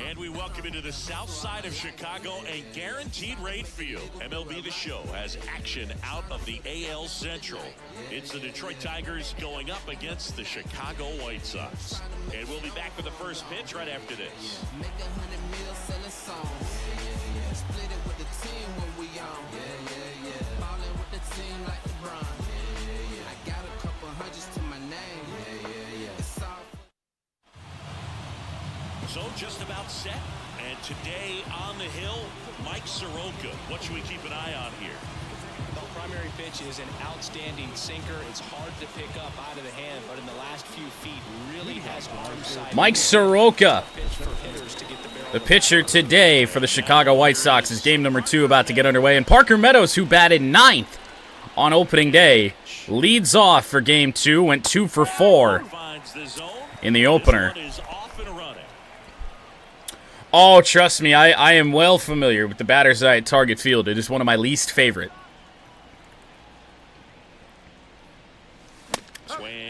And we welcome you to the south side of Chicago and Guaranteed Rate Field. MLB The Show has action out of the AL Central. It's the Detroit Tigers going up against the Chicago White Sox. And we'll be back with the first pitch right after this. Make 100 mil selling songs. Split it with the team when we on. Ballin' with the team like LeBron. I got a couple hundreds to my name. It's all. So just about set, and today on the hill, Mike Soroka. What should we keep an eye on here? The primary pitch is an outstanding sinker. It's hard to pick up out of the hand, but in the last few feet, really has arm side. Mike Soroka, the pitcher today for the Chicago White Sox, is game number 2 about to get underway. And Parker Meadows, who batted 9th on opening day, leads off for game 2, went 2 for 4 in the opener. Oh, trust me, I am well familiar with the batter's eye at Target Field. It is one of my least favorite.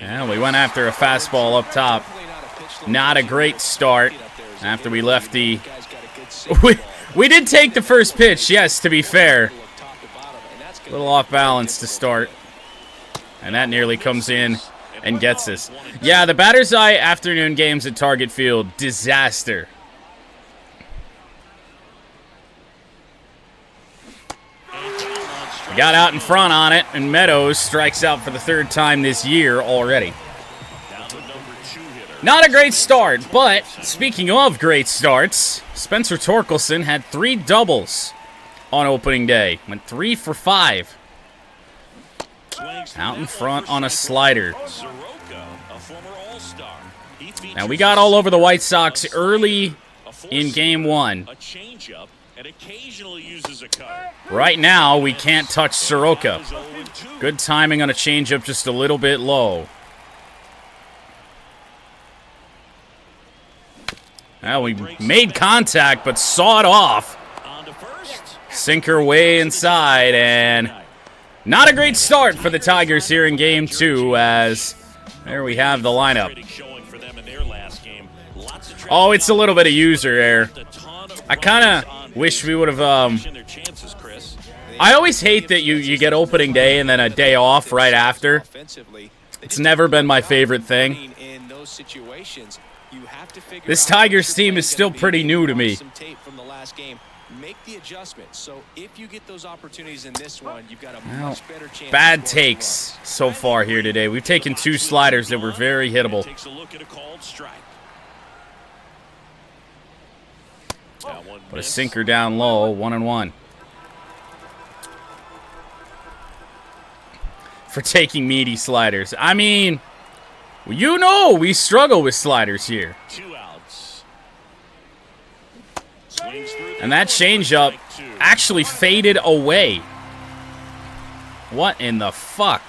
And we went after a fastball up top. Not a great start after we left the... We did take the first pitch, yes, to be fair. A little off balance to start. And that nearly comes in and gets us. Yeah, the batter's eye afternoon games at Target Field, disaster. Got out in front on it, and Meadows strikes out for the 3rd time this year already. Not a great start, but speaking of great starts, Spencer Torkelson had 3 doubles on opening day. Went 3 for 5. Out in front on a slider. Now, we got all over the White Sox early in game 1. And occasionally uses a cut. Right now, we can't touch Soroka. Good timing on a changeup, just a little bit low. Well, we made contact, but saw it off. Sinker way inside, and not a great start for the Tigers here in game 2, as there we have the lineup. Oh, it's a little bit of user error. I kind of wish we would have, I always hate that you get opening day and then a day off right after. It's never been my favorite thing. This Tigers team is still pretty new to me. Well, bad takes so far here today. We've taken 2 sliders that were very hittable. But a sinker down low, 1-1. For taking meaty sliders. I mean, you know we struggle with sliders here. 2 outs. And that changeup actually faded away. What in the fuck?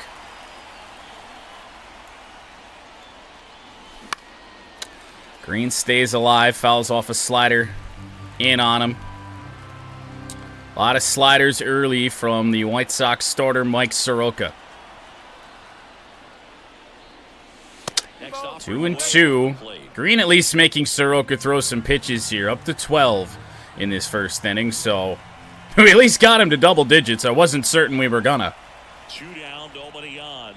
Green stays alive, fouls off a slider. In on him. A lot of sliders early from the White Sox starter, Mike Soroka. 2-2. Green at least making Soroka throw some pitches here. Up to 12 in this first inning, so we at least got him to double digits. I wasn't certain we were gonna. 2 down, nobody on.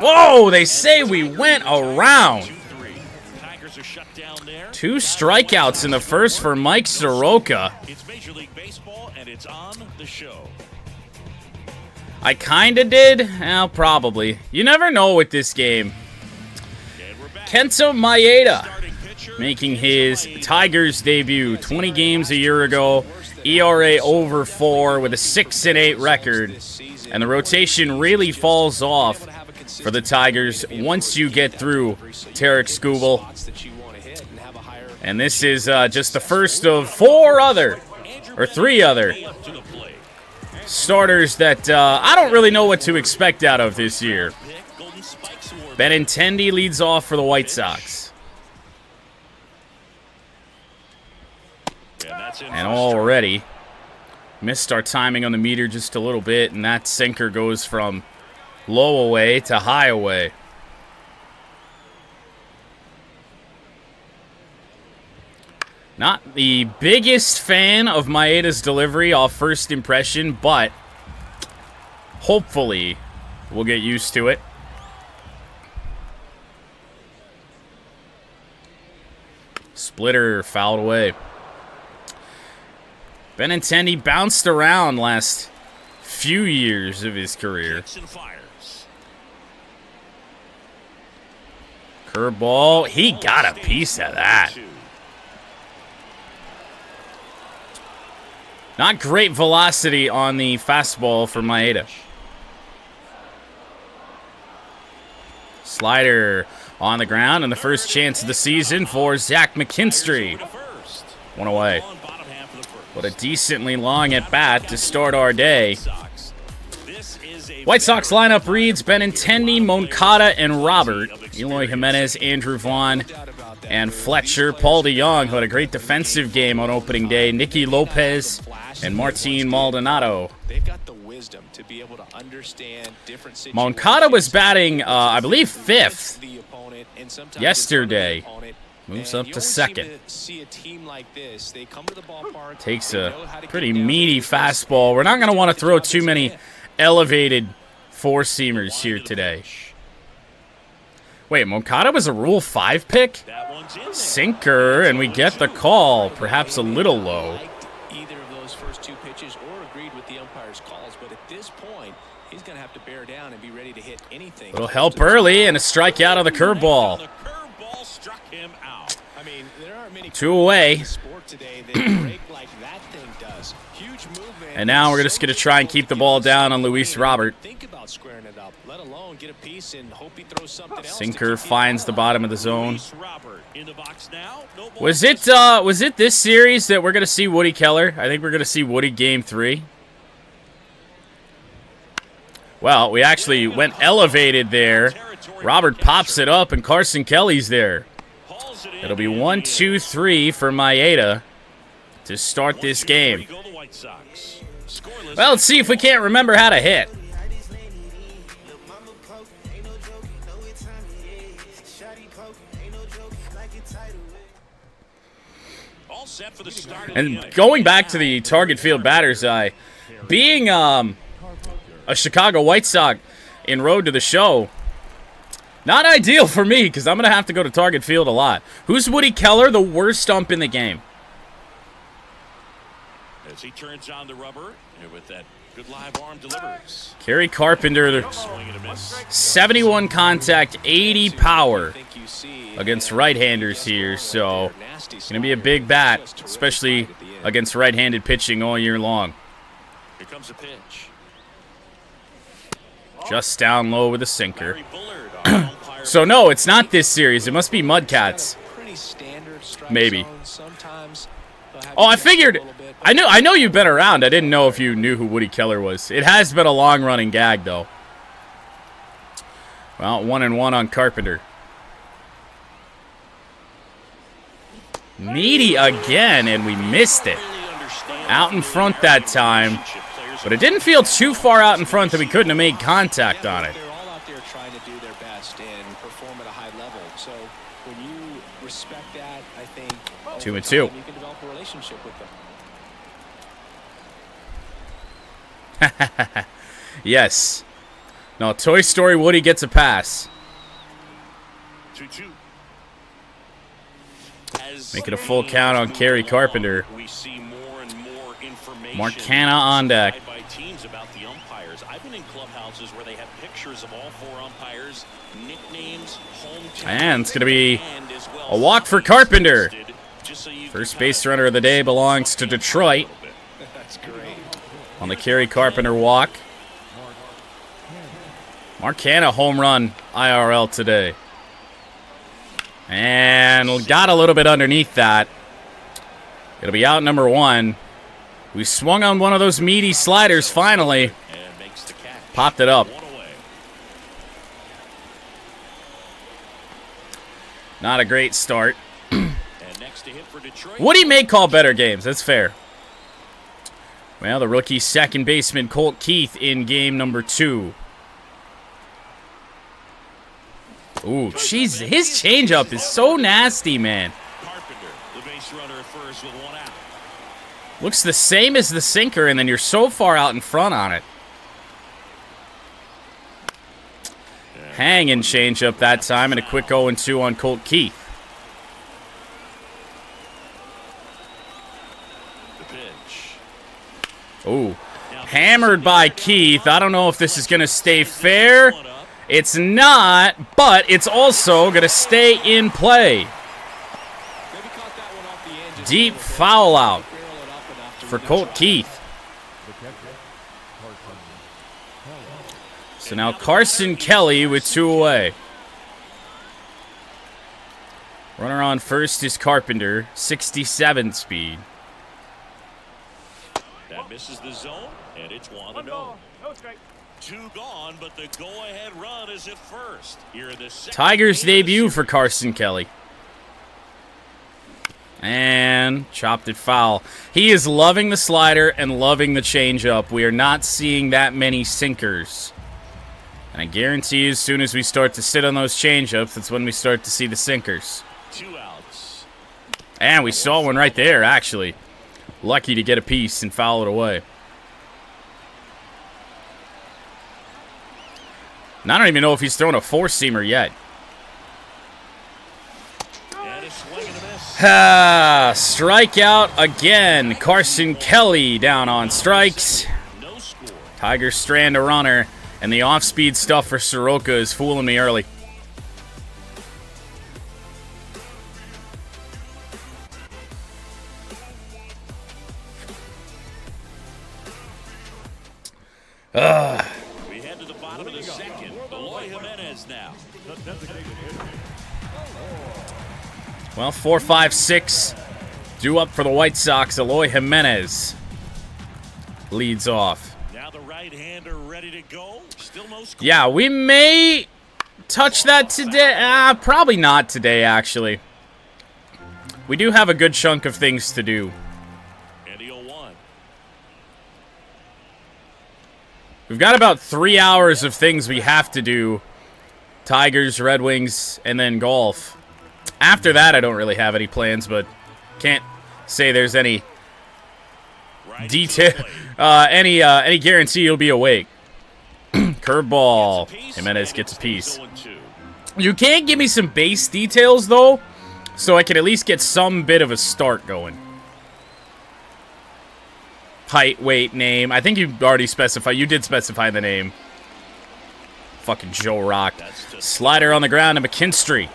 Whoa, they say we went around. 2 strikeouts in the first for Mike Soroka. It's Major League Baseball, and it's on the show. I kinda did. Well, probably. You never know with this game. Kenta Maeda making his Tigers debut. 20 games a year ago. ERA over 4 with a 6-8 record. And the rotation really falls off for the Tigers once you get through Tarik Skubal. And this is just the first of 3 other starters that I don't really know what to expect out of this year. Benintendi leads off for the White Sox. And already missed our timing on the meter just a little bit, and that sinker goes from low away to high away. Not the biggest fan of Maeda's delivery off first impression, but hopefully we'll get used to it. Splitter fouled away. Benintendi bounced around last few years of his career. Curveball. He got a piece of that. Not great velocity on the fastball for Maeda. Slider on the ground, and the first chance of the season for Zach McKinstry. One away. What a decently long at-bat to start our day. White Sox lineup reads Benintendi, Moncada, and Robert. Eloy Jimenez, Andrew Vaughn, and Fletcher. Paul DeYoung, who had a great defensive game on opening day. Nicky Lopez and Martin Maldonado. They've got the wisdom to be able to understand different situations. Moncada was batting, I believe, 5th yesterday. Moves up to 2nd. Takes a pretty meaty fastball. We're not going to want to throw too many elevated four-seamers here today. Wait, Moncada was a Rule 5 pick? Sinker, and we get the call. Perhaps a little low. Either of those first 2 pitches or agreed with the umpire's calls, but at this point, he's going to have to bear down and be ready to hit anything. Little help early and a strikeout of the curveball. I mean, there aren't many 2 away. And now we're just going to try and keep the ball down on Luis Robert. Think about squaring it up, let alone get a piece and hope he throws something else. Sinker finds the bottom of the zone. Was it this series that we're going to see Woody Keller? I think we're going to see Woody Game 3. Well, we actually went elevated there. Robert pops it up, and Carson Kelly's there. It'll be 1-2-3 for Maeda to start this game. Well, let's see if we can't remember how to hit. And going back to the target field batter's eye, being a Chicago White Sox en road to the show, not ideal for me because I'm going to have to go to target field a lot. Who's Woody Keller, the worst ump in the game? As he turns on the rubber and with that good live arm delivers. Kerry Carpenter, 71 contact, 80 power against right-handers here, so it's going to be a big bat, especially against right-handed pitching all year long. Here comes a pitch. Just down low with a sinker. So no, it's not this series. It must be Mudcats. Maybe. Oh, I figured. I know you've been around. I didn't know if you knew who Woody Keller was. It has been a long-running gag, though. Well, 1-1 on Carpenter. Meaty again, and we missed it. Out in front that time. But it didn't feel too far out in front that we couldn't have made contact on it. They're all out there trying to do their best and perform at a high level. So when you respect that, I think 2-2. You can develop a relationship with them. Yes. No, Toy Story Woody gets a pass. 2-2. Make it a full count on Kerry Carpenter. We see more and more information. Marcana on deck. By teams about the umpires. I've been in clubhouses where they have pictures of all 4 umpires, nicknames, hometown. And it's going to be a walk for Carpenter. First base runner of the day belongs to Detroit. That's great. On the Kerry Carpenter walk. Marcana home run IRL today. And got a little bit underneath that. It'll be out number 1. We swung on one of those meaty sliders finally. Popped it up. Not a great start. Woody may call better games. That's fair. Well, the rookie second baseman Colt Keith in game number 2. Ooh, jeez, his changeup is so nasty, man. runners with one out. Looks the same as the sinker, and then you're so far out in front on it. Hanging changeup that time, and a quick 0-2 on Colt Keith. The pitch. Ooh. Hammered by Keith. I don't know if this is going to stay fair. It's not, but it's also going to stay in play. Deep foul out for Colt Keith. So now Carson Kelly with 2 away. Runner on first is Carpenter, 67 speed. That misses the zone, and it's 1-0. 2 gone, but the go-ahead run is at first. Here in the Tigers debut for Carson Kelly. And chopped it foul. He is loving the slider and loving the changeup. We are not seeing that many sinkers. And I guarantee you, as soon as we start to sit on those changeups, that's when we start to see the sinkers. 2 outs. And we saw one right there, actually. Lucky to get a piece and foul it away. And I don't even know if he's thrown a 4-seamer yet. Strikeout again. Carson Kelly down on strikes. Tigers strand a runner, and the off-speed stuff for Soroka is fooling me early. We head to the bottom of the second. Eloy Jimenez now. Well, 4-5-6 due up for the White Sox. Eloy Jimenez leads off. Now the right-hander ready to go. Still no score. Yeah, we may touch that today. Probably not today, actually. We do have a good chunk of things to do. And the 0-1. We've got about 3 hours of things we have to do. Tigers, Red Wings, and then golf. After that, I don't really have any plans, but can't say there's any detail, any guarantee you'll be awake. Curveball. Jimenez gets a piece. You can give me some base details, though, so I can at least get some bit of a start going. Height, weight, name. I think you already specified. You did specify the name. Fucking Joe Rock. Slider on the ground to McKinstry.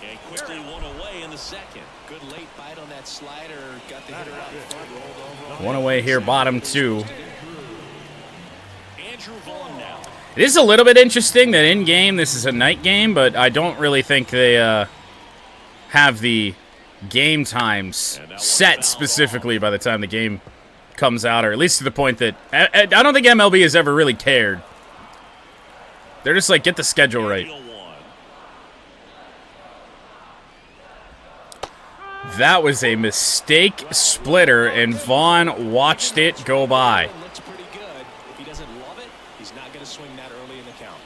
And quickly one away in the second. Good late bite on that slider. Got the hitter out in front, rolled over. One away here, bottom 2. Andrew Vaughn now. It is a little bit interesting that in-game this is a night game, but I don't really think they have the game times set specifically by the time the game comes out, or at least to the point that I don't think MLB has ever really cared. They're just like, get the schedule right. That was a mistake splitter, and Vaughn watched it go by. Looks pretty good. If he doesn't love it, he's not going to swing that early in the count.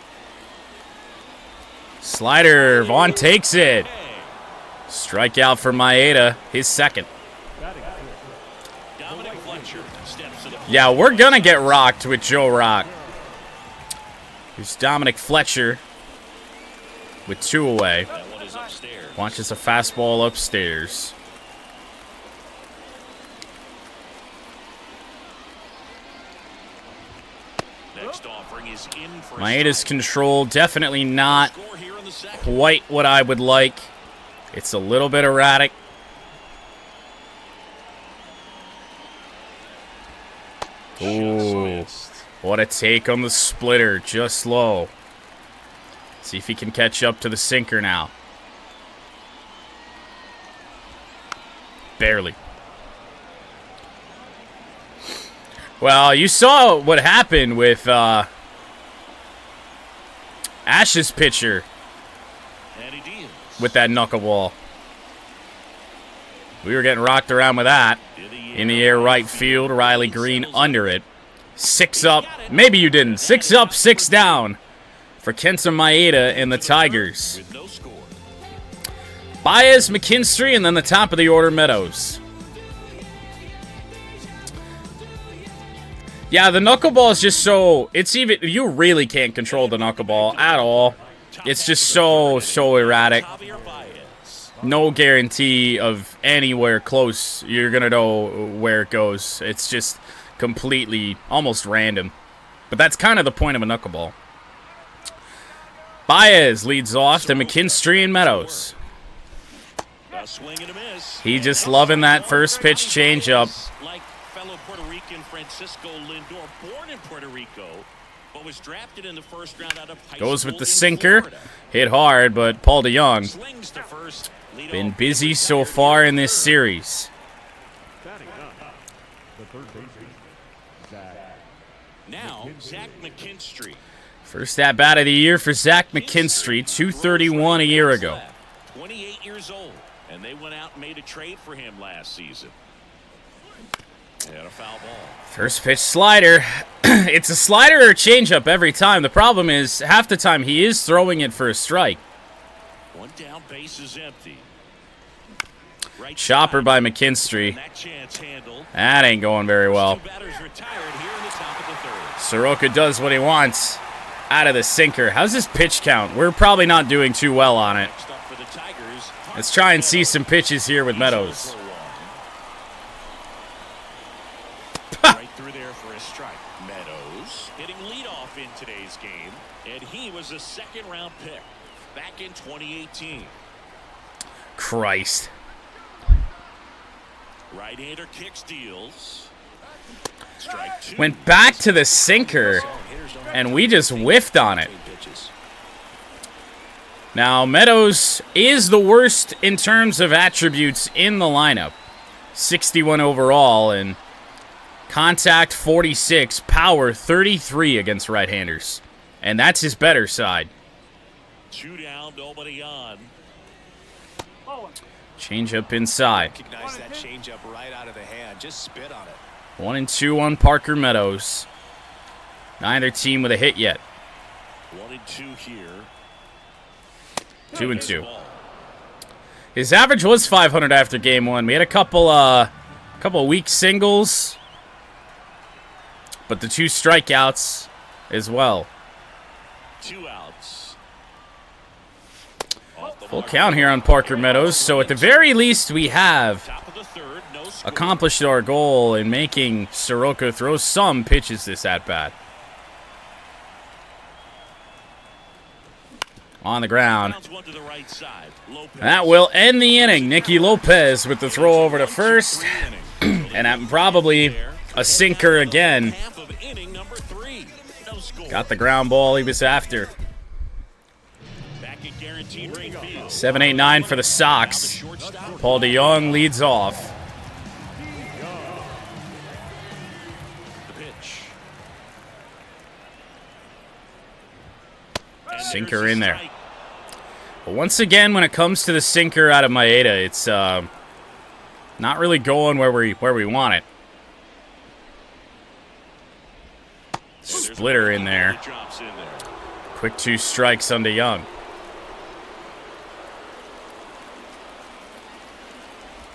Slider, Vaughn takes it. Strikeout for Maeda, his second. Yeah, we're going to get rocked with Joe Rock. Here's Dominic Fletcher with 2 away. Launches a fastball upstairs. Maeda's control, definitely not quite what I would like. It's a little bit erratic. Ooh, what a take on the splitter, just low. See if he can catch up to the sinker now. Barely. Well, you saw what happened with Ash's pitcher with that knuckleball. We were getting rocked around with that. In the air right field, Riley Green under it. 6 up. Maybe you didn't. 6 up, 6 down for Kenta Maeda and the Tigers. Baez, McKinstry, and then the top of the order, Meadows. Yeah, the knuckleball is just so... You really can't control the knuckleball at all. It's just so erratic. No guarantee of anywhere close you're going to know where it goes. It's just completely, almost random. But that's kind of the point of a knuckleball. Baez leads off to McKinstry and Meadows. He just loving that first pitch changeup. Like fellow Puerto Rican Francisco Lindor, born in Puerto Rico, but was drafted in the first round out of high Goes school with the in sinker. Florida. Hit hard, but Paul DeJong Swings to first, lead been off busy every so Saturday far at in this third. series. Now, Zach McKinstry. First at-bat of the year for Zach McKinstry, 231 a year ago. 28 years old, and they went out and made a trade for him last season. And a foul ball. First pitch slider. It's a slider or a changeup every time. The problem is, half the time he is throwing it for a strike. One down, base is empty. Right Chopper side, by McKinstry. that chance handled. That ain't going very well. Two batters retired here in the top of the third. Soroka does what he wants out of the sinker. How's his pitch count? We're probably not doing too well on it. Next up for the Tigers. Let's try and see some pitches here with Meadows. Right through there for a strike. Meadows hitting leadoff in today's game, and he was a second-round pick back in 2018. Christ. Right-hander kicks, deals. Strike two. Went back to the sinker, and we just whiffed on it. Now, Meadows is the worst in terms of attributes in the lineup. 61 overall, and contact 46, power 33 against right-handers. And that's his better side. Two down, nobody on. Change up inside. Recognize that changeup right out of the hand. Just spit on it. 1-2 on Parker Meadows. Neither team with a hit yet. 1-2 here. 2-2. His average was 500 after game one. We had a couple weak singles, but the two strikeouts as well. 2 outs. Full count here on Parker Meadows. So at the very least, we have Top of the third, no score. accomplished our goal in making Soroka throw some pitches this at-bat. On the ground. One to the right side. Lopez. That will end the inning. Nicky Lopez with the throw over to first. And that probably a sinker again. Half of inning number 3. No score. Got the ground ball he was after. Back at guaranteed rate field. 7-8-9 for the Sox. Shortstop. Paul DeJong leads off. The pitch. Sinker in there. But once again, when it comes to the sinker out of Maeda, it's not really going where we want it. Splitter in there. Drops in there. Quick 2 strikes on DeJong.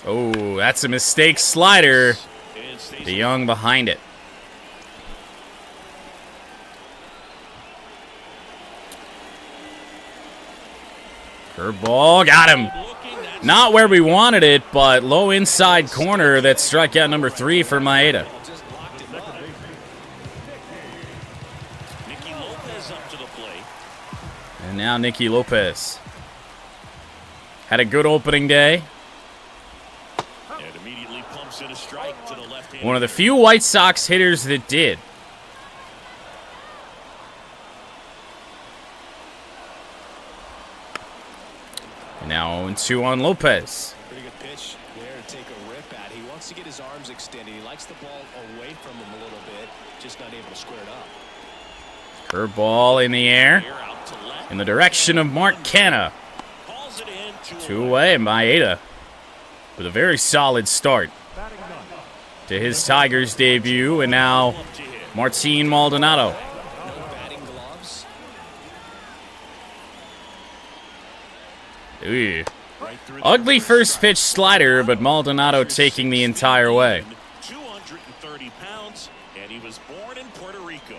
Oh, that's a mistake slider. And stays DeJong behind it. Curveball, got him. looking. That's Not where we wanted it, but low inside corner. That's strikeout number 3 for Maeda. Just locked him up. Nicky Lopez up to the plate. And now Nicky Lopez. Had a good opening day. And immediately pumps in a strike to the left hand. One of the few White Sox hitters that did. And now 0-2 on Lopez. Pretty good pitch there to take a rip at. He wants to get his arms extended. He likes the ball away from him a little bit. Just not able to square it up. Curveball in the air. Here out to left. In the direction of Mark Canha. Calls it in. 2 away. Maeda with a very solid start to his Tigers debut. And now Up to hit. Martin Maldonado. No batting gloves. Ooh. Right Ugly first pitch slider, but Maldonado taking the entire way. 230 pounds, and he was born in Puerto Rico.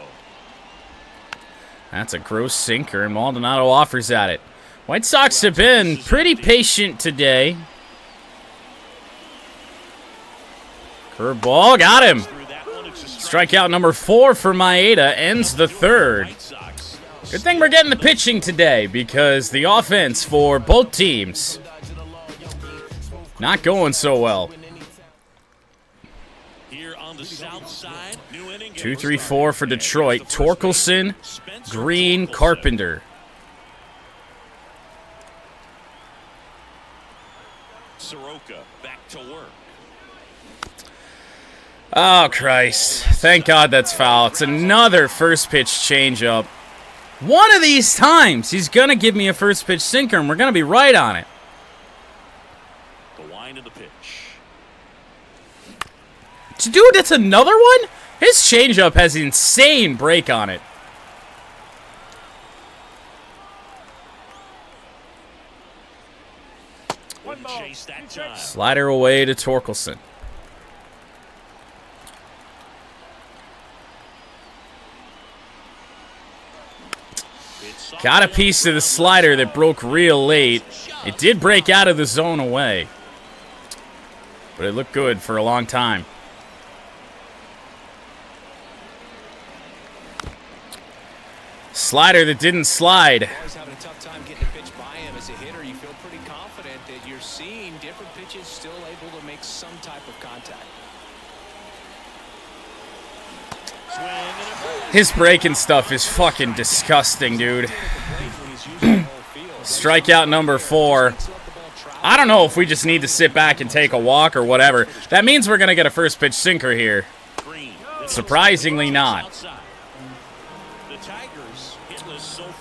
That's a gross sinker, and Maldonado offers at it. White Sox have been pretty patient today. Curveball, got him. Strikeout number 4 for Maeda ends the third. Good thing we're getting the pitching today because the offense for both teams not going so well. 2-3-4 for Detroit. Torkelson, Green, Carpenter. Soroka back to work. Oh, Christ. Thank God that's foul. It's another first pitch changeup. One of these times, he's going to give me a first pitch sinker, and we're going to be right on it. The wind of the pitch. Dude, that's another one? His changeup has insane break on it. Chase that time. Slider away to Torkelson. Got a piece of the slider that broke real late. It did break out of the zone away, but it looked good for a long time. Slider that didn't slide. Always having a tough time getting a pitch by him as a hitter. You feel pretty confident that you're seeing different pitches still able to make some type of contact. His breaking stuff is fucking disgusting, dude. Strikeout number 4. I don't know if we just need to sit back and take a walk or whatever. That means we're going to get a first pitch sinker here. Surprisingly not.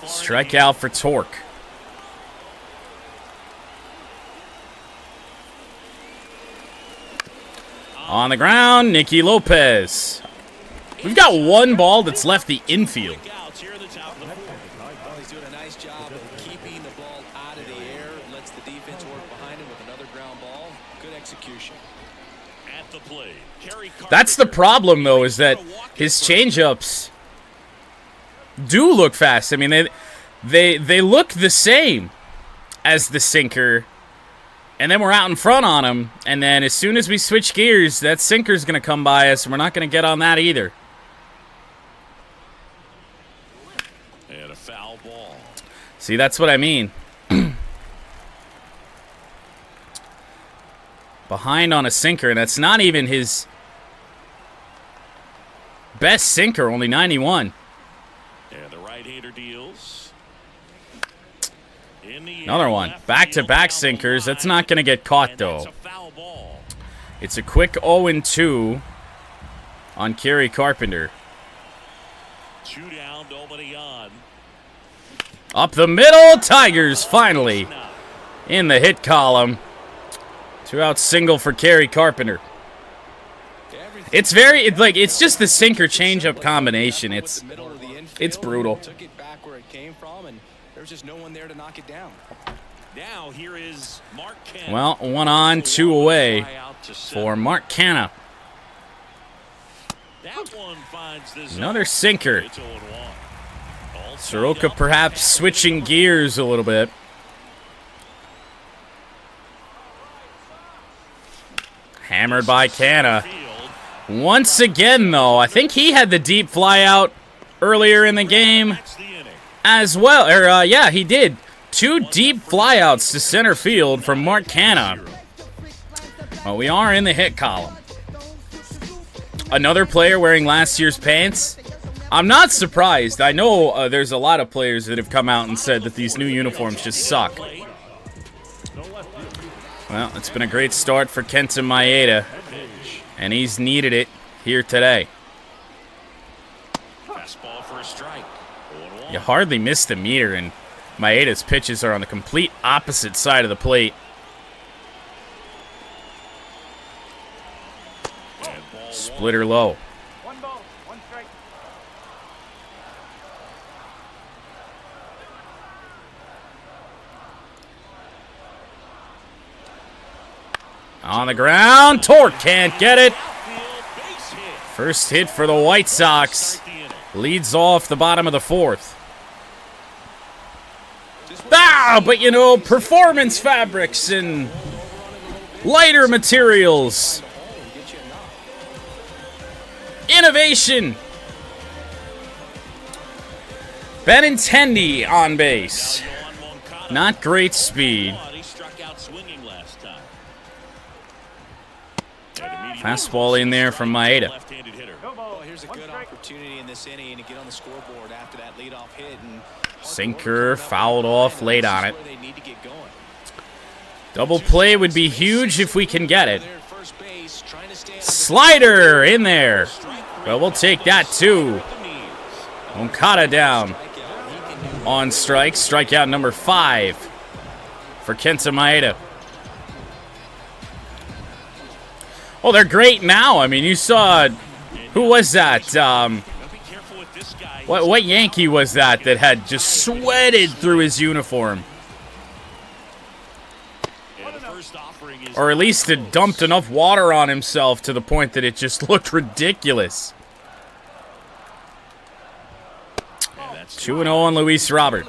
Strikeout for Torque. On the ground, Nicky Lopez. We've got one ball that's left the infield. He's doing a nice job of keeping the ball out of the air. Lets the defense work behind him with another ground ball. Good execution. At the plate. That's the problem, though, is that his changeups do look fast. I mean, they look the same as the sinker, and then we're out in front on him, and then as soon as we switch gears, that sinker's going to come by us, and we're not going to get on that either. And a foul ball. See, that's what I mean. Behind on a sinker, and that's not even his best sinker, only 91. And the right-hander deals. Another one. Back-to-back sinkers. That's not going to get caught, though. It's a quick 0-2 on Kerry Carpenter. 2 down, nobody on. Up the middle, Tigers finally in the hit column. 2-out single for Kerry Carpenter. It's it's just the sinker changeup combination. It's brutal. Took it back where it came from, and there's just no one there to knock it down. Now here is Mark Canna. Well, 1 on, 2 away for Mark Canna. Another sinker. Soroka perhaps switching gears a little bit. Hammered by Canna. Once again, though, I think he had the deep fly out earlier in the game as well. Yeah, he did. 2 deep flyouts to center field from Mark Canna. Well, we are in the hit column. Another player wearing last year's pants. I'm not surprised. I know there's a lot of players that have come out and said that these new uniforms just suck. Well, it's been a great start for Kenta Maeda, and he's needed it here today. You hardly miss the meter, and Maeda's pitches are on the complete opposite side of the plate. Splitter low. 1 ball, 1 strike. On the ground. Torque can't get it. First hit for the White Sox. Leads off the bottom of the fourth. But you know, performance fabrics and lighter materials. Innovation. Benintendi on base. Not great speed. Fastball in there from Maeda. Well, here's a good opportunity in this inning to get on the scoreboard after that leadoff hit. And sinker fouled off late on it. Double play would be huge if we can get it. Slider in there. Well, we'll take that too. Okada down on strike. Strikeout number 5 for Kenta Maeda. Oh, they're great now. I mean, you saw, who was that? What Yankee was that had just sweated through his uniform? Or at least had dumped enough water on himself to the point that it just looked ridiculous. 2-0 on Luis Robert.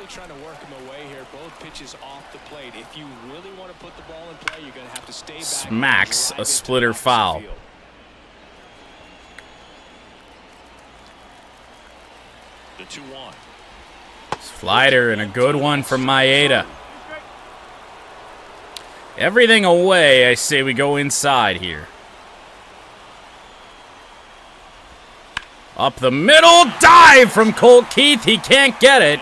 Smacks a splitter foul. Slider and a good one from Maeda. Everything away, I say we go inside here. Up the middle, dive from Colt Keith. He can't get it.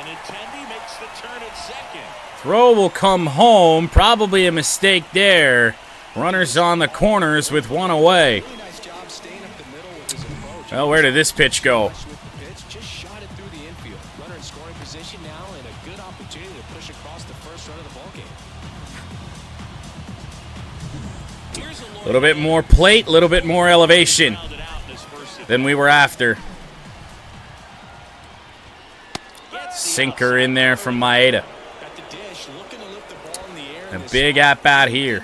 Throw will come home. Probably a mistake there. Runners on the corners with one away. Well, where did this pitch go? A little bit more plate, a little bit more elevation than we were after. Sinker in there from Maeda. A big at-bat here.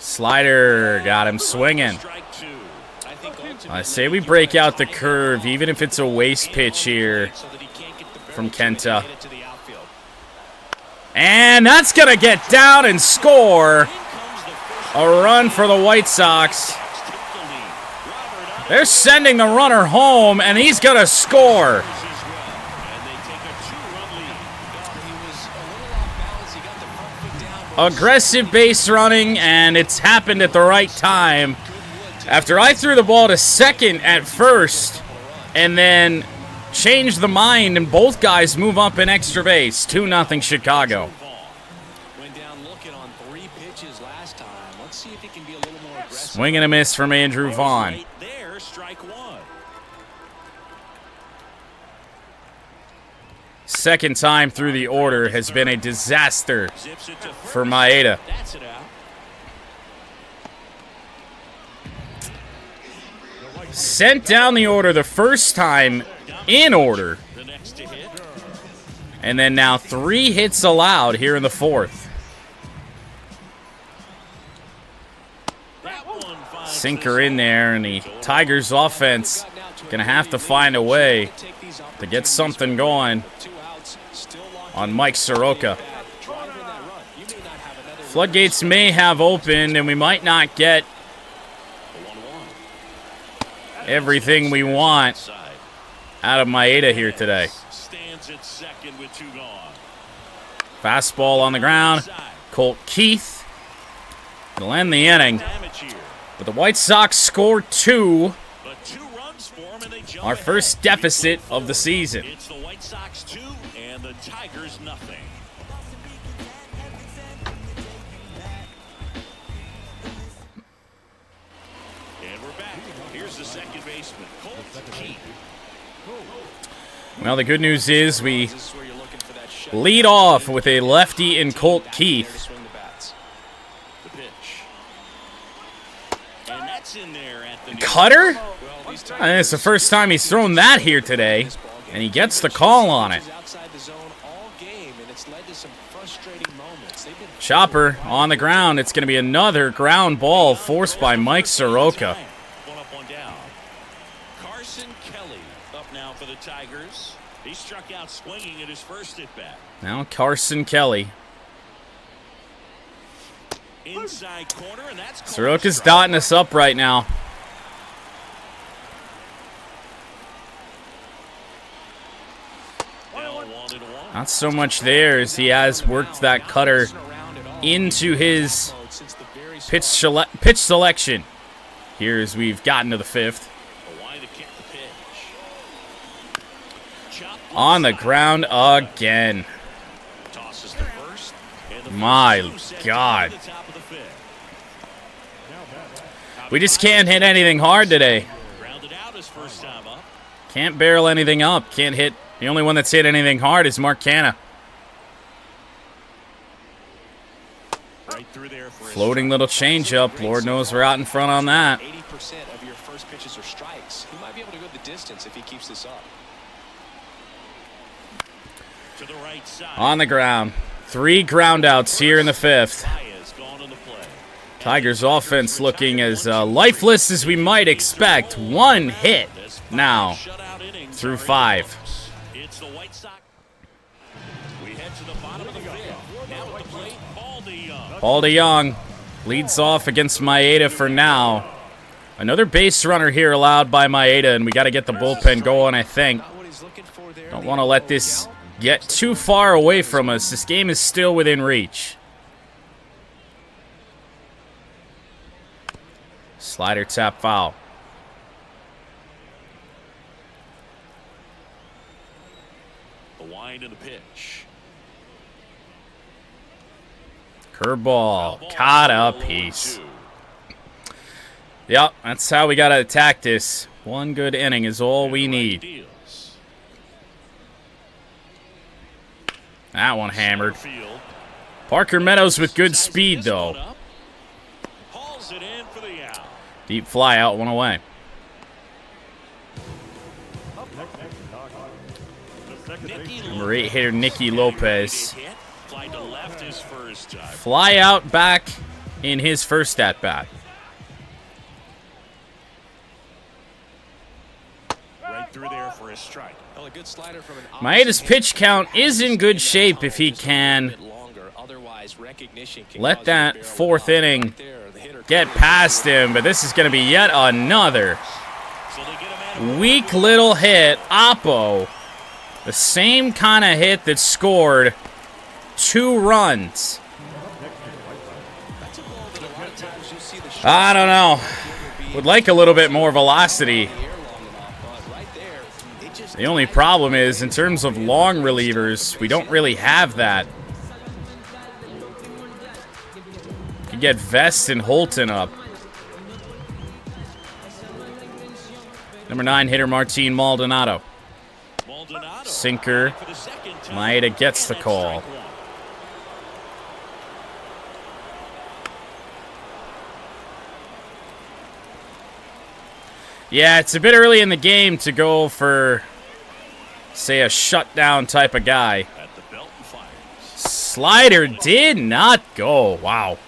Slider got him swinging. I say we break out the curve, even if it's a waste pitch here from Kenta. And that's going to get down and score. A run for the White Sox. They're sending the runner home, and he's going to score. Aggressive base running, and it's happened at the right time. After I threw the ball to second at first, and then changed the mind, and both guys move up in extra base. 2-0 Chicago. Swing and a miss from Andrew Vaughn. Second time through the order has been a disaster for Maeda. Sent down the order the first time in order. And then now 3 hits allowed here in the fourth. Sinker in there, and the Tigers offense going to have to find a way to get something going on Mike Soroka. Floodgates may have opened, and we might not get everything we want out of Maeda here today. Fastball on the ground. Colt Keith will end the inning. But the White Sox score 2. Our first deficit of the season. It's the White Sox 2 and the Tigers nothing. And we're back. Here's the second baseman, Colt Keith. Well, the good news is we lead off with a lefty in Colt Keith. Cutter? And it's the first time he's thrown that here today, and he gets the call on it. Chopper on the ground. It's going to be another ground ball forced by Mike Soroka. One up, one down. Carson Kelly up now for the Tigers. He struck out swinging at his first at bat. Now Carson Kelly. Inside corner, and that's Soroka's dotting us up right now. Not so much there as he has worked that cutter into his pitch selection. Here as we've gotten to the 5th. On the ground again. My God. We just can't hit anything hard today. Can't barrel anything up. Can't hit. The only one that's hit anything hard is Mark Canha. Floating little changeup. Lord knows we're out in front on that. 80% of your first pitches are strikes. He might be able to go the distance if he keeps this up. To the right side. On the ground. 3 ground outs here in the 5th. Tigers offense looking as lifeless as we might expect. 1 hit now through 5. It's the White Sox. We head to the bottom of the 5th. Now at the plate, Paul DeYoung leads off against Maeda for now. Another base runner here allowed by Maeda, and we got to get the bullpen going, I think. Don't want to let this get too far away from us. This game is still within reach. Slider tap foul. the wind and the pitch. Curveball. Caught a piece. Yep, that's how we got to attack this. 1 good inning is all we need. That one hammered. Parker Meadows with good speed, though. Deep fly out, 1 away. Number 8 hitter Nicky Lopez. Fly out back in his first at-bat. Right through there for a strike. Maeda's pitch count is in good shape if he can let that 4th inning get past him, but this is going to be yet another weak little hit. Oppo, the same kind of hit that scored 2 runs. I don't know. Would like a little bit more velocity. The only problem is, in terms of long relievers, we don't really have that. You get Vest and Holton up. Number 9 hitter Martin Maldonado. Sinker. Maeda gets the call. Yeah, it's a bit early in the game to go for, say, a shutdown type of guy. Slider did not go. Wow.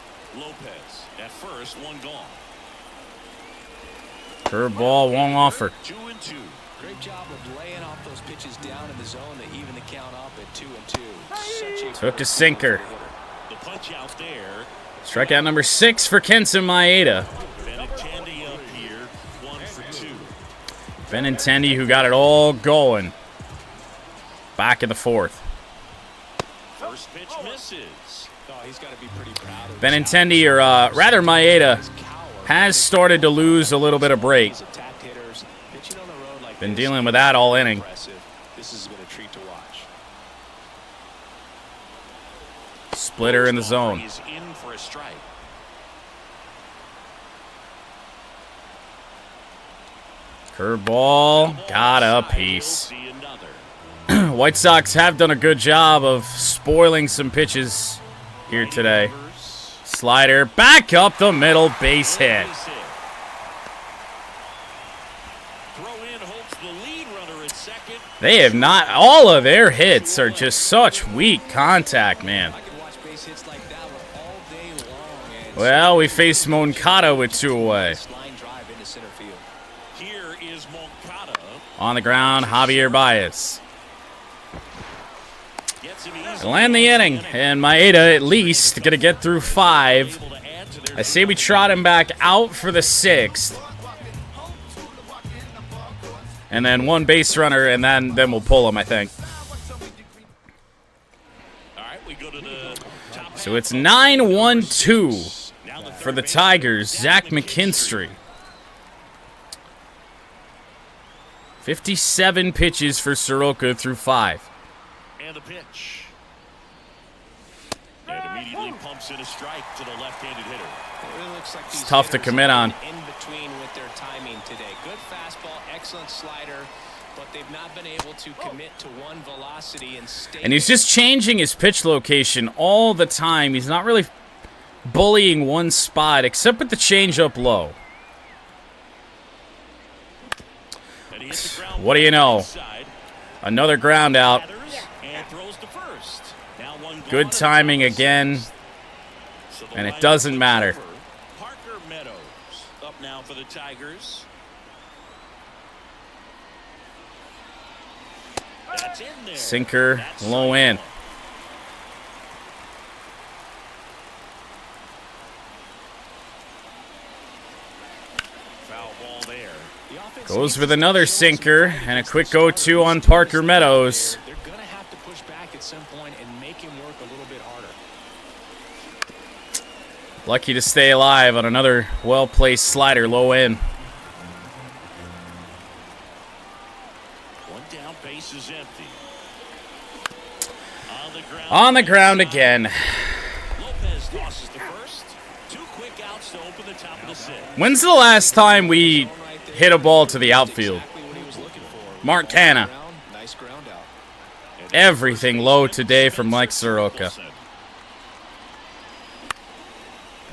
At first, 1 gone. Curveball won't offer. 2-2. Great job of laying off those pitches down in the zone to even the count up at 2-2. Took a sinker. The punch out there. Strikeout number 6 for Kenta Maeda. Benintendi up here, 1 for 2. Benintendi, who got it all going. Back in the 4th. First pitch misses. Oh, he's got to be pretty proud of Benintendi, or rather Maeda, has started to lose a little bit of break. Been dealing with that all inning. This has been a treat to watch. Splitter in the zone. He's in for a strike. Curveball, got a piece. White Sox have done a good job of spoiling some pitches here today. Slider back up the middle, base hit. They have not, all of their hits are just such weak contact, man. Well, we face Moncada with 2 away. Line drive into center field. Here is Moncada. On the ground, Javier Baez. Gets him easy. They'll end the inning, and Maeda at least going to get through 5. Able to add to their I say we trot him back out for the 6th. And then 1 base runner, and then we'll pull him, I think. All right, we go to the top. So it's 9-1-2 for the Tigers. Zach McKinstry. 57 pitches for Soroka through 5. And the pitch. And immediately pumps in a strike to the left-handed hitter. It looks like It's tough to commit on. In between with their timing today. Good fastball, excellent slider, but they've not been able to commit to one velocity and stay. And he's just changing his pitch location all the time. He's not really bullying one spot, except with the changeup low. And he hits the ground What do you know? inside. Another ground out. And throws to first. Now one Good gone. timing again. So the and it lineup doesn't is matter. over. Parker Meadows up now for the Tigers. That's in there. Sinker, That's low in. Foul ball there. The offense Goes needs with to another show some sinker signs and a of quick starting go-to to on start Parker to Meadows. They're going to have to push back at some point and make him work a little bit harder. Lucky to stay alive on another well-placed slider, low in. One down, base is empty. On the ground again. Lopez tosses the first. 2 quick outs to open the top of the 6th. When's the last time we hit a ball to the outfield? Exactly what he was looking for. Mark Canna. Nice ground out. Everything low today from Mike Soroka.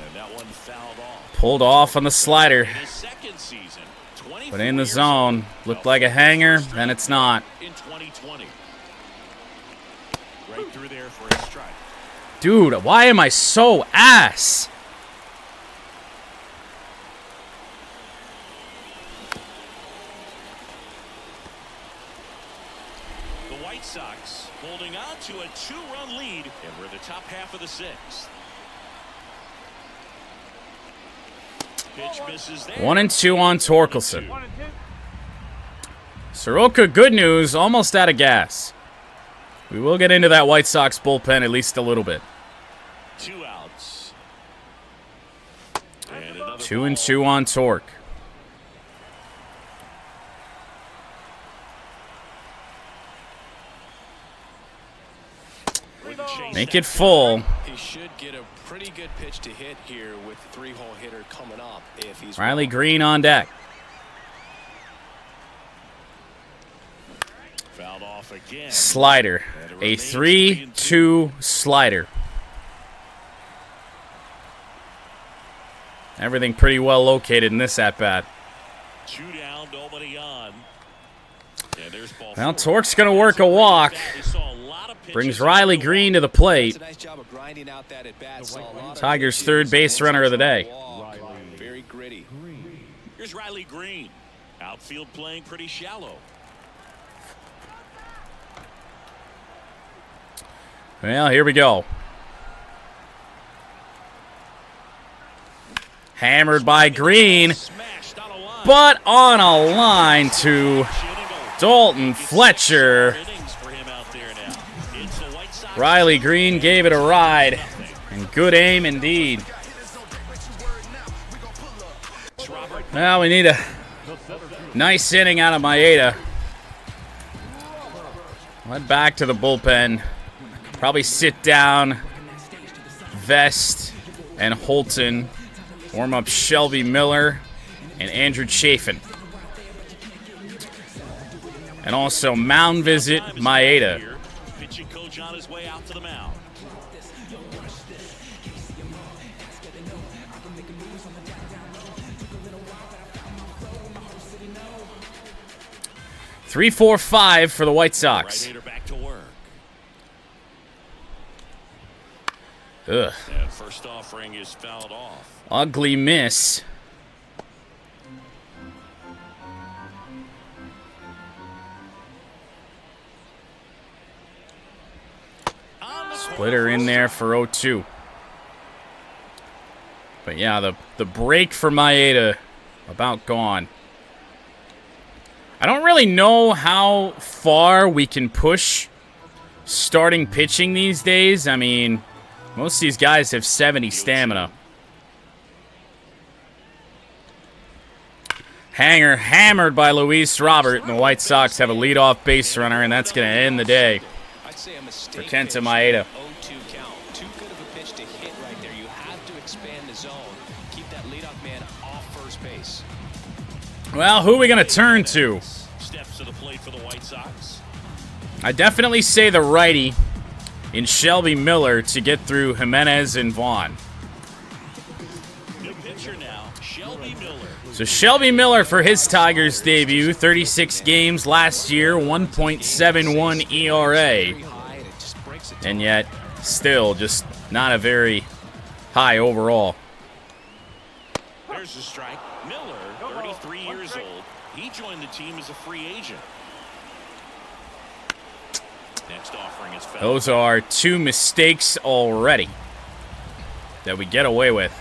And that one fouled off. Pulled off on the slider, In his second season, 24 but in the years zone. old. Looked like a hanger, then it's not. In 2020. Right through there for a strike. Dude, why am I so ass? The White Sox holding on to a 2-run lead, and we're in the top half of the 6th. Pitch misses there. 1-2 on Torkelson. 1 and 2. Soroka, good news, almost out of gas. We will get into that White Sox bullpen at least a little bit. 2 outs. And another 2-2 ball. on Torque. Wouldn't chase Make that it full. He should get a pretty good pitch to hit here with the 3-hole hitter coming up if he's Riley Green on deck. Fouled off again. Slider. A 3-2 slider. Everything pretty well located in this at-bat. 2 down, nobody on. And there's ball Well, 4. Torque's going to work a walk. We saw a lot of pitches Brings in Riley the Green walk. to the plate. Nice job of grinding out that at bat. Saw a lot of Tigers' pitches. third base runner of the day. Very gritty. Here's Riley Green. Outfield playing pretty shallow. Well, here we go. Hammered by Green, Smashed on a line. but on a line to Dalton Fletcher. Innings for him out there now. It's the White Sox. Riley Green gave it a ride, and good aim indeed. Now we need a nice inning out of Maeda. Went back to the bullpen. Probably sit down, Vest, and Holton. Warm up Shelby Miller and Andrew Chafin. And also mound visit Maeda. Here, pitching coach on his way out to the mound. Three, 4, 5 for the White Sox. Right-hander back to work. Ugh. And first offering is fouled off. Ugly miss. Splitter in there for 0-2. But yeah, the break for Maeda about gone. I don't really know how far we can push starting pitching these days. I mean, most of these guys have 70 stamina. Hanger hammered by Luis Robert, and the White Sox have a leadoff base runner, and that's going to end the day for Kenta Maeda. 0-2 count. Too good of a pitch to hit right there. You have to expand the zone. Keep that leadoff man off first base. Well, who are we going to turn to? Steps to the plate for the White Sox. I definitely say the righty in Shelby Miller to get through Jimenez and Vaughn. New pitcher now, Shelby Miller. So Shelby Miller for his Tigers debut, 36 games last year, 1.71 ERA. And yet, still just not a very high overall. There's the strike. Miller, 33 years old. He joined the team as a free agent. Next offering is fouled. Those are 2 mistakes already that we get away with.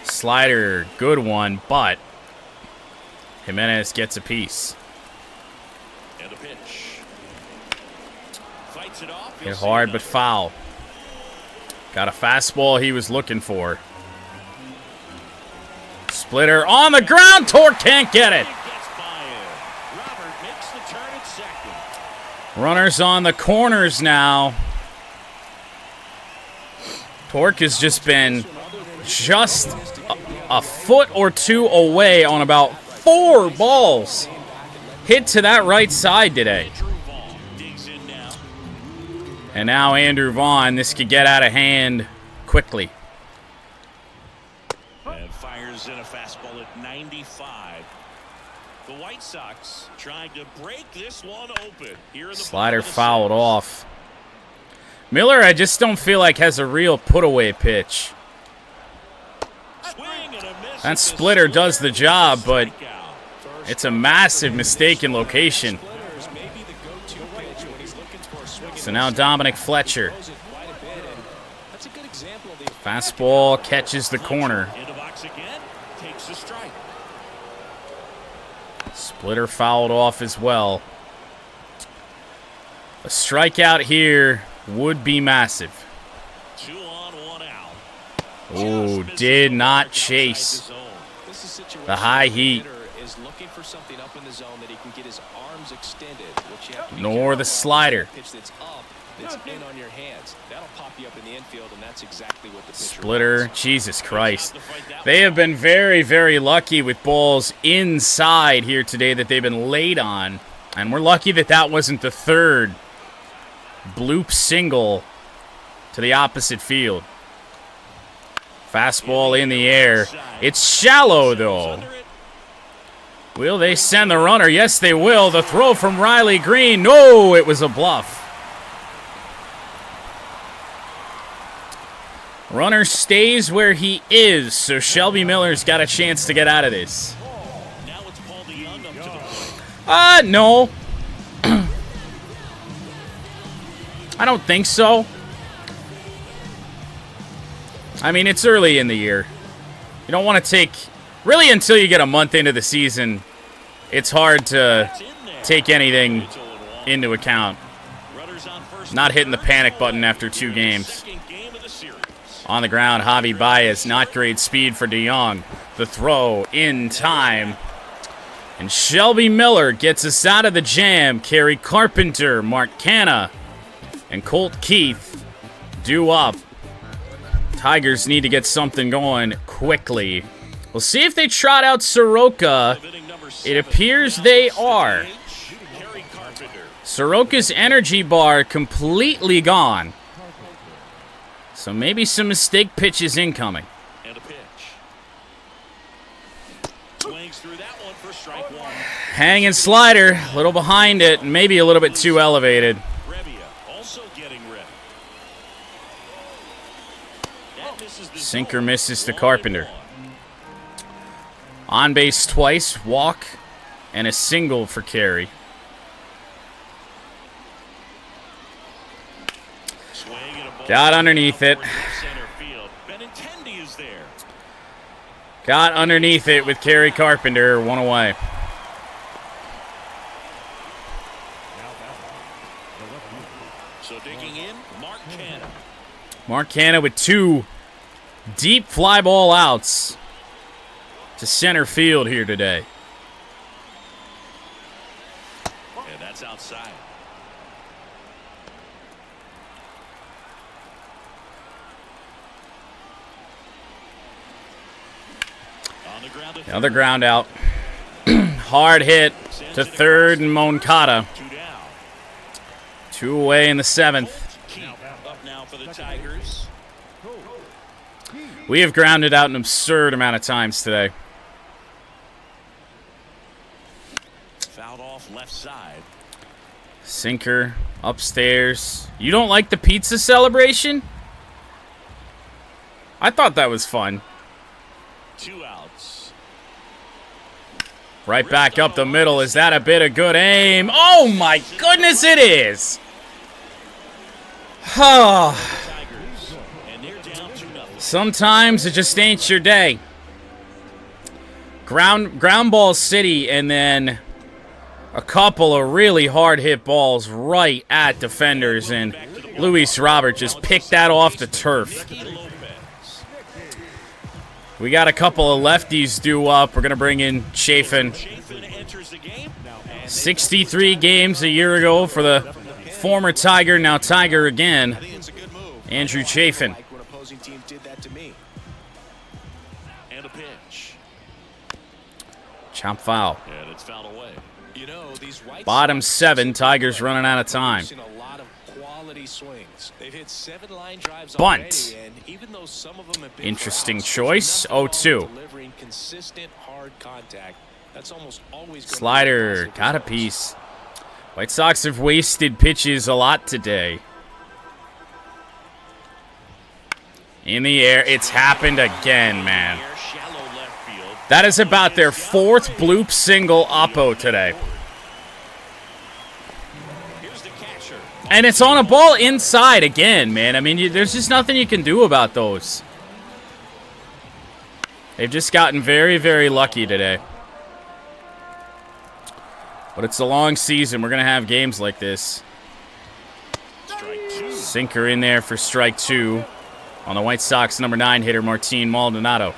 Slider, good one, but Jimenez gets a piece. And a pitch. Fights it off. Hit hard but foul. Got a fastball he was looking for. Splitter on the ground. Torque can't get it. Robert makes the turn at second. Runners on the corners now. Torque has just been just a foot or two away on about 4 balls hit to that right side today. And now Andrew Vaughn, this could get out of hand quickly. And fires in a fastball at 95. The White Sox trying to break this one open. Here in the Slider fouled off. Miller, I just don't feel like has a real put-away pitch. That splitter does the job, but it's a massive mistake in location. So now Dominic Fletcher. Fastball catches the corner. Splitter fouled off as well. A strikeout here would be massive. 2 on, 1 out. Oh, did not chase the high heat. Is looking for something up in the zone that he can get his arms extended, which you have to be Nor the slider. pitch that's up, that's in on your hands. That'll pop you up in the infield, and that's exactly what the pitcher Splitter, wants. Jesus Christ. They have been very, very lucky with balls inside here today that they've been laid on. And we're lucky that that wasn't the third bloop single to the opposite field. Fastball in the air. It's shallow, though. Will they send the runner? Yes, they will. The throw from Riley Green. No, it was a bluff. Runner stays where he is, so Shelby Miller's got a chance to get out of this. Now it's Paul DeYoung up to the plate. No. I don't think so. I mean, it's early in the year. You don't want to take... Really, until you get a month into the season, it's hard to take anything into account. Not hitting the panic button after 2 games. On the ground, Javi Baez, not great speed for DeYoung. The throw in time. And Shelby Miller gets us out of the jam. Kerry Carpenter, Mark Canha, and Colt Keith due up. Tigers need to get something going quickly. We'll see if they trot out Soroka. It appears they are. Soroka's energy bar completely gone. So maybe some mistake pitches incoming. And a pitch. Swings through that one for strike 1. Hanging slider, a little behind it, maybe a little bit too elevated. Revia also getting ready. Sinker misses to Carpenter. On base twice, walk, and a single for Carey. Got underneath it. Got underneath it with Carey Carpenter, one away. So digging in, Mark Canha with 2 deep fly ball outs to center field here today. And that's outside. Another ground out. Hard hit to third and Moncada. 2 away in the 7th. Up now for the Tigers. We have grounded out an absurd amount of times today. Fouled off left side. Sinker upstairs. You don't like the pizza celebration? I thought that was fun. 2 outs. Right back up the middle. Is that a bit of good aim? Oh my goodness, it is. Sometimes it just ain't your day. Ground ball city, and then a couple of really hard hit balls right at defenders, and Luis Robert just picked that off the turf. We got a couple of lefties due up. We're going to bring in Chafin. 63 games a year ago for the former Tiger, now Tiger again, Andrew Chafin. And a pitch. Chop foul. And it's fouled away. You know, these White Bottom Sox 7, Tigers running out of time. a lot of quality swings. They've hit 7 line drives Bunt. already, and even though some of them have been Interesting for outs, choice. there's nothing 0-2. wrong with delivering consistent hard contact. That's almost always gonna be Slider, positive got a results. piece. White Sox have wasted pitches a lot today. In the air, it's happened again, man. Shallow left field. That is about their 4th bloop single oppo today. Here's the catcher. And it's on a ball inside again, man. I mean, there's just nothing you can do about those. They've just gotten very, very lucky today. But it's a long season. We're going to have games like this. Strike 2. Sinker in there for strike 2 on the White Sox number 9 hitter, Martin Maldonado.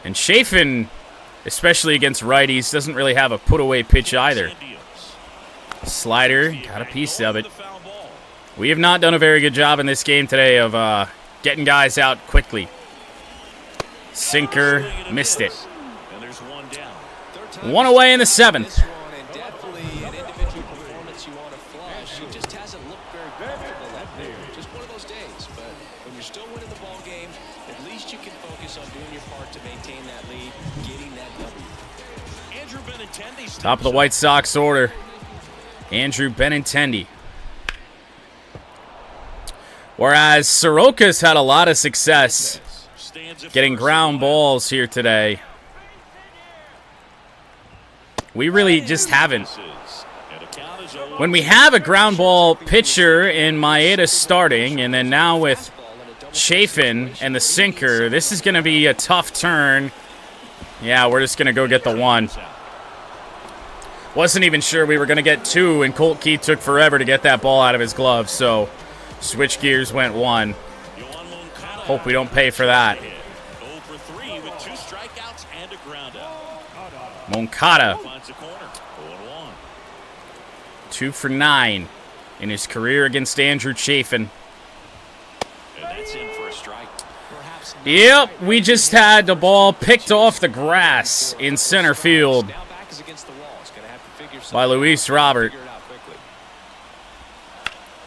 And Chafin, especially against righties, doesn't really have a put-away pitch either. Slider, got a piece of it. We have not done a very good job in this game today of getting guys out quickly. Sinker, missed it. And there's 1 down. 1 away in the 7th. This one, and definitely an individual performance you want to flush. He just hasn't looked very comfortable up there. Just one of those days. But when you're still winning the ball game, at least you can focus on doing your part to maintain that lead, getting that W. Andrew Benintendi. Top of the White Sox order, Andrew Benintendi. Whereas Soroka's had a lot of success getting ground balls here today. We really just haven't. When we have a ground ball pitcher in Maeda starting, and then now with Chafin and the sinker, this is going to be a tough turn. Yeah, we're just going to go get the 1. Wasn't even sure we were going to get 2, and Colt Key took forever to get that ball out of his glove, so switch gears, went 1. Hope we don't pay for that. 0 for 3 with 2 strikeouts and a ground out. Moncada, Finds the corner. 0-1. 2 for 9 in his career against Andrew Chafin. And that's in for a strike. Yep, we just had the ball picked off the grass in center field Now back is against the wall. He's going to have to figure by something Luis Robert. figure it out quickly.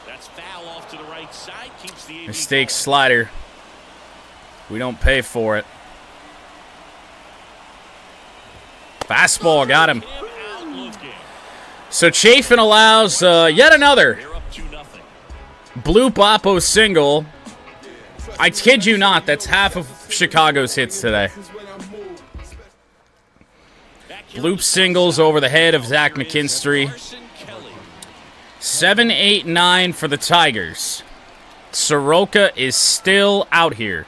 That's foul off to the right side. Keeps the AB Mistake going. slider. We don't pay for it. Fastball, got him. Him out looking. So Chafin allows yet another They're up 2-0. Blue Boppo single. I kid you not, that's half of Chicago's hits today. Bloop singles over the head of Zach McKinstry. 7-8-9 for the Tigers. Soroka is still out here.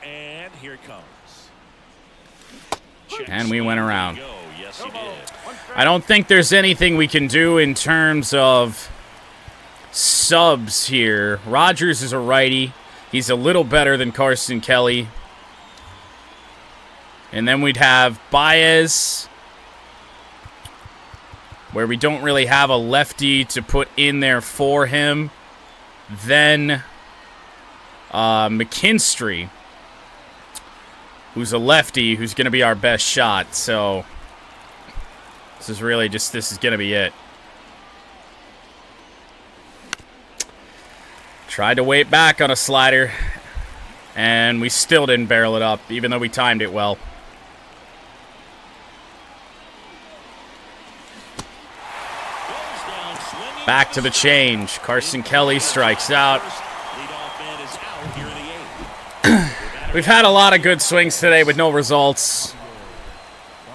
And here it comes. And we went around. Yes, he did. I don't think there's anything we can do in terms of subs here. Rogers is a righty. He's a little better than Carson Kelly. And then we'd have Baez, where we don't really have a lefty to put in there for him. Then McKinstry, who's a lefty, who's going to be our best shot. So this is really just, this is going to be it. Tried to wait back on a slider, and we still didn't barrel it up, even though we timed it well. Back to the change. Carson Kelly strikes out. We've had a lot of good swings today with no results.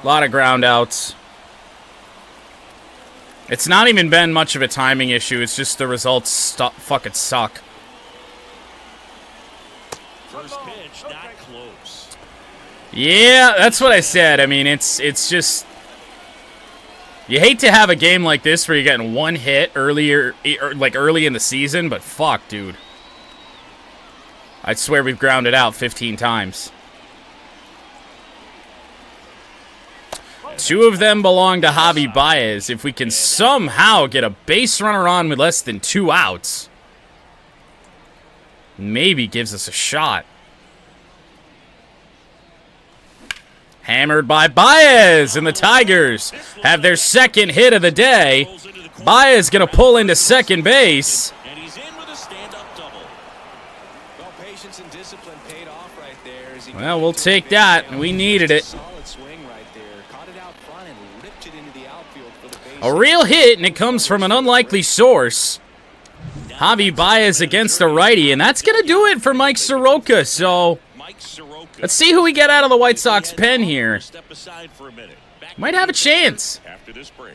A lot of ground outs. It's not even been much of a timing issue. It's just the results fucking suck. First pitch, not close. Yeah, that's what I said. I mean, it's just... You hate to have a game like this where you're getting one hit early in the season, but fuck, dude. I swear we've grounded out 15 times. 2 of them belong to Javi Baez. If we can somehow get a base runner on with less than 2 outs, maybe gives us a shot. Hammered by Baez, and the Tigers have their second hit of the day. Baez going to pull into second base. And he's in with a stand-up double. Well, patience and discipline paid off right there. As he Well, we'll take that. We needed it. solid swing right there. Caught it out front and ripped it into the outfield for the base. A real hit, and it comes from an unlikely source. Javi Baez against the righty, and that's going to do it for Mike Soroka. So Mike Soroka. let's see who we get out of the White Sox pen here. Step aside for a minute. Back Might have a chance. after this break.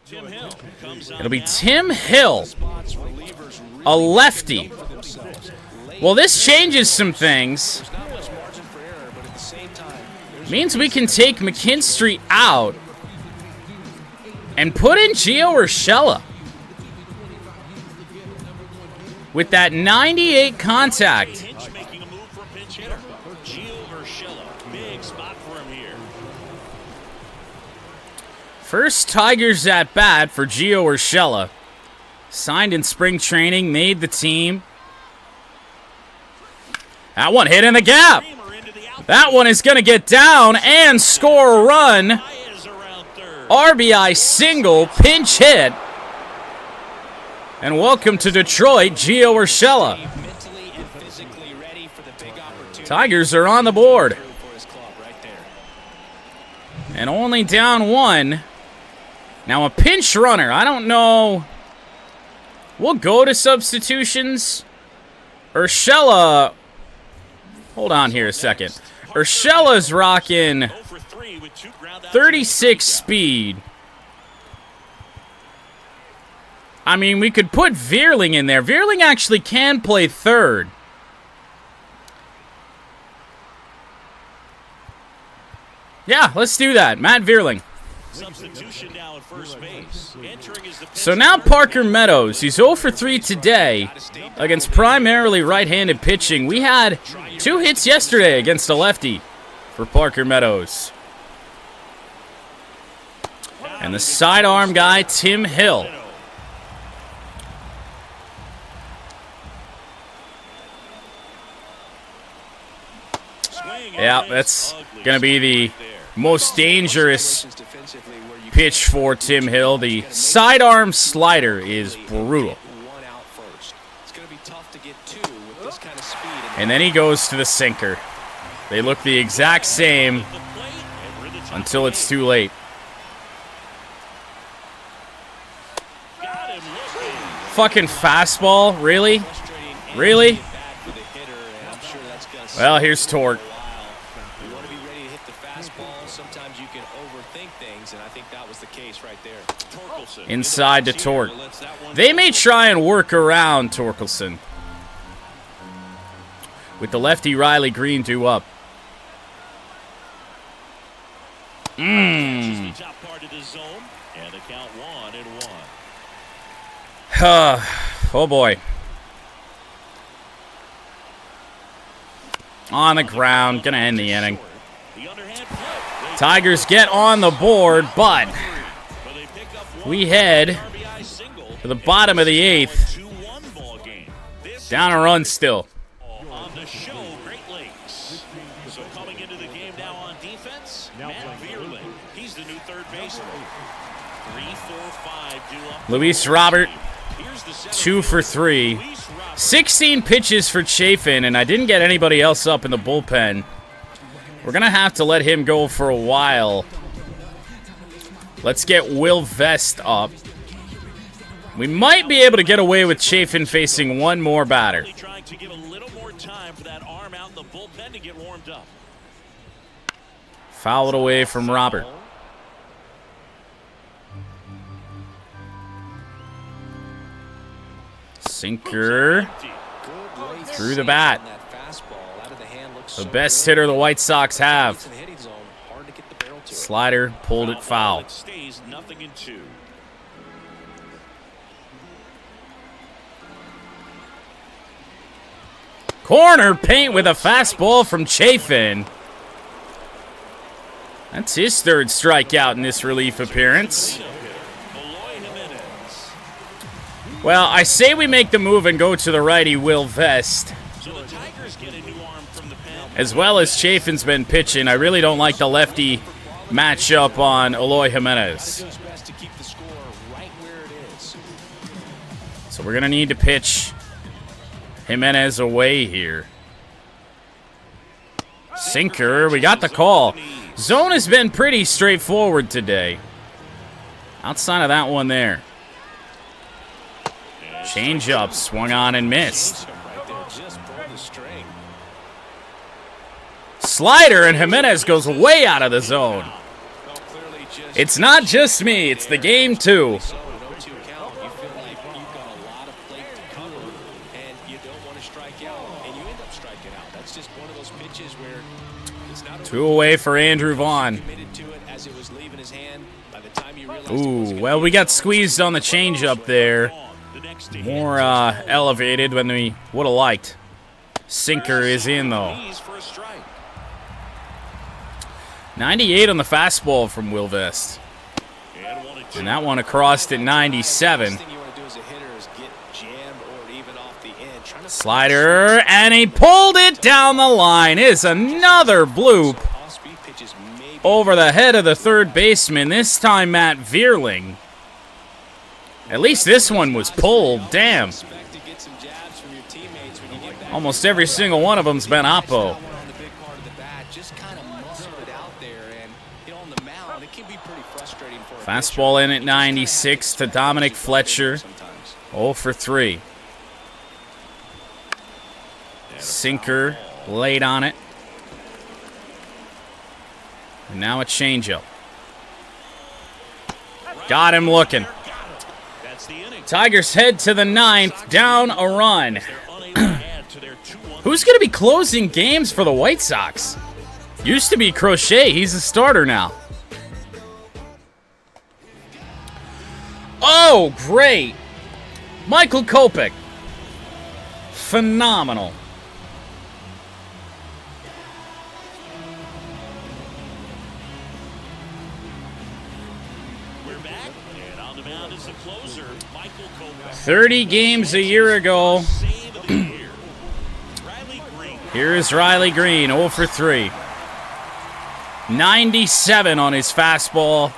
Tim Hill comes on It'll be now. Tim Hill, a lefty. Well, this changes some things. Not much margin for error, but at the same time, there's Means we can take McKinstry out and put in Gio Urshela. With that 98 contact. Hinch making a move for a pinch hitter. Gio Urshela. Big spot for him here. First Tigers at bat for Gio Urshela. Signed in spring training, made the team. That one hit in the gap. Kramer into the outfield. That one is going to get down and score a run. Baez around third. RBI single, pinch hit. And welcome to Detroit, Gio Urshela. mentally and physically ready for the big opportunity. Tigers are on the board. For his club right there. And only down 1. Now a pinch runner. I don't know. We'll go to substitutions. Urshela. Hold on here a second. Urshela's rocking 0 for 3 with 2 ground outs. 36 speed. I mean, we could put Veerling in there. Veerling actually can play third. Yeah, let's do that. Matt Veerling. Substitution now at first base. Entering is the So now Parker Meadows. He's 0 for 3 today against primarily right-handed pitching. We had 2 hits yesterday against a lefty for Parker Meadows. And the sidearm guy, Tim Hill. Yeah, that's going to be the most dangerous pitch for Tim Hill. The sidearm slider is brutal. One out first. It's going to be tough to get 2 with this kind of speed. And then he goes to the sinker. They look the exact same until it's too late. Fucking fastball, really? Really? Well, here's Torque. You want to be ready to hit the fastball. Sometimes you can overthink things, and I think that was the case right there. Inside to Torque. They may try and work around Torkelson. With the lefty Riley Green due up. Oh boy. On the ground, gonna end the inning. Tigers get on the board, but we head to the bottom of the 8th. Down a run still. On the show, Great Lakes. So coming into the game now on defense, Matt Vierling. He's the new third baseman. 3, 4, 5 due up. Luis Robert, 2 for 3. 16 pitches for Chafin, and I didn't get anybody else up in the bullpen. We're going to have to let him go for a while. Let's get Will Vest up. We might be able to get away with Chafin facing one more batter. Trying to give a little more time for that arm out in the bullpen to get warmed up. Foul it away from Robert. Sinker through the bat. The best hitter the White Sox have. Slider pulled it foul. It stays 0-2. Corner paint with a fastball from Chafin. That's his third strikeout in this relief appearance. Well, I say we make the move and go to the righty Will Vest. As well as Chafin's been pitching, I really don't like the lefty matchup on Eloy Jimenez. So we're going to need to pitch Jimenez away here. Sinker, we got the call. Zone has been pretty straightforward today. Outside of that one there. Change-up, swung on and missed. Slider, and Jimenez goes way out of the zone. It's not just me, it's the game too. Two away for Andrew Vaughn. Ooh, well, we got squeezed on the changeup there. More elevated than we would have liked. Sinker is in, though. 98 on the fastball from Will Vest. And that one across at 97. Slider, and he pulled it down the line. Is another bloop over the head of the third baseman, this time Matt Vierling. At least this one was pulled. Damn. Almost every single one of them's been oppo. Fastball in at 96 to Dominic Fletcher. 0 for 3. Sinker laid on it. And now a changeup. Got him looking. Tigers head to the 9th, down a run. Who's going to be closing games for the White Sox? Used to be Crochet. He's a starter now. Oh, great. Michael Kopech. Phenomenal. We're back, and on the mound is the closer, Michael Kopech. 30 games a year ago. Here is Riley Green, 0 for 3. 97 on his fastball.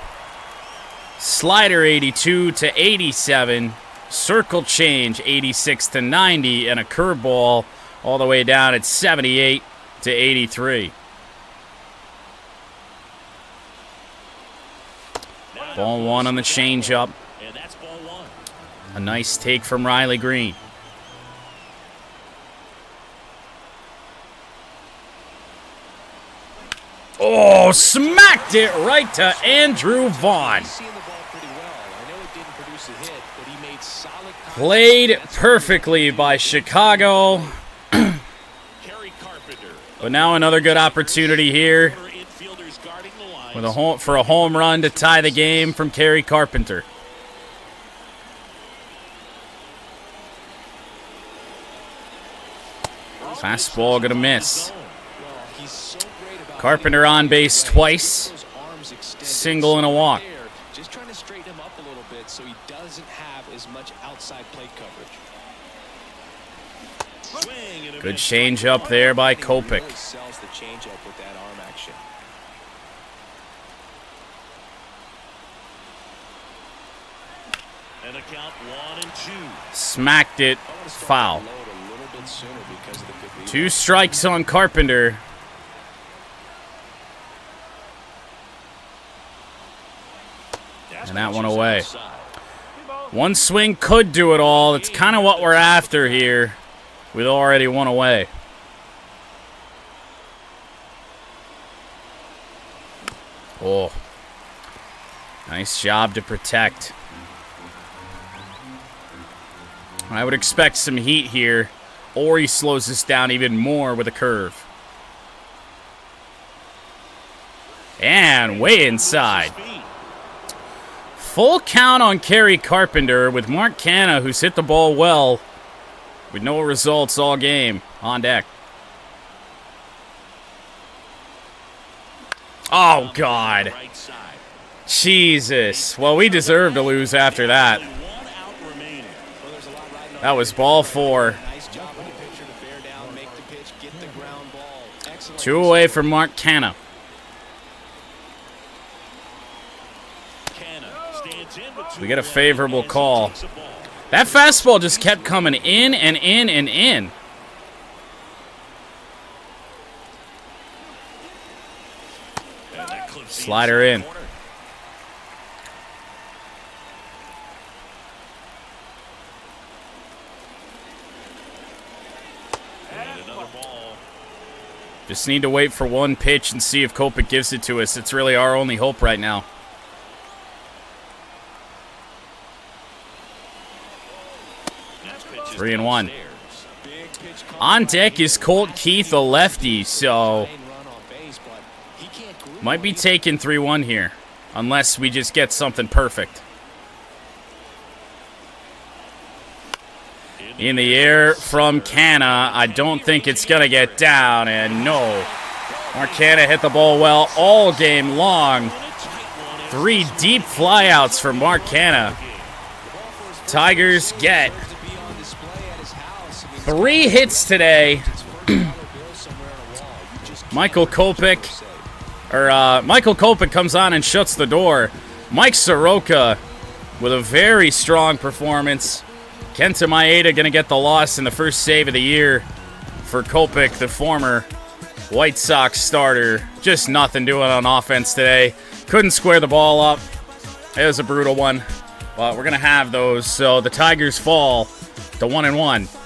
Slider 82 to 87. Circle change 86 to 90. And a curveball all the way down at 78 to 83. Ball one on the changeup. And that's ball one. A nice take from Riley Green. Oh, smacked it right to Andrew Vaughn. Played perfectly by Chicago. But now another good opportunity here with for a home run to tie the game from Kerry Carpenter. Fastball gonna miss. Carpenter on base twice. Single and a walk. Just trying to straighten him up a little bit so he doesn't have as much outside plate coverage. Good change up there by Kopech. Sells the change up with that arm action. And a count 1-2. Smacked it. Foul. 2 strikes on Carpenter. And that one away. One swing could do it all. It's kind of what we're after here. With already one away. Oh. Nice job to protect. I would expect some heat here. Or he slows this down even more with a curve. And way inside. Full count on Kerry Carpenter with Mark Canha, who's hit the ball well. With no results all game. On deck. Oh, God. Jesus. Well, we deserve to lose after that. That was ball 4. 2 away from Mark Canha. We get a favorable call. That fastball just kept coming in and in and in. Slider in. Just need to wait for one pitch and see if Kopech gives it to us. It's really our only hope right now. Three and 1. On deck is Colt Keith, a lefty, so might be taking 3-1 here, unless we just get something perfect. In the air from Canha. I don't think it's going to get down, and no. Mark Canha hit the ball well all game long. 3 deep flyouts from Mark Canha. Tigers get 3 hits today. Michael Kopech comes on and shuts the door. Mike Soroka with a very strong performance. Kenta Maeda going to get the loss in the first save of the year for Kopech, the former White Sox starter. Just nothing doing on offense today. Couldn't square the ball up. It was a brutal one. But we're going to have those. So the Tigers fall to 1-1.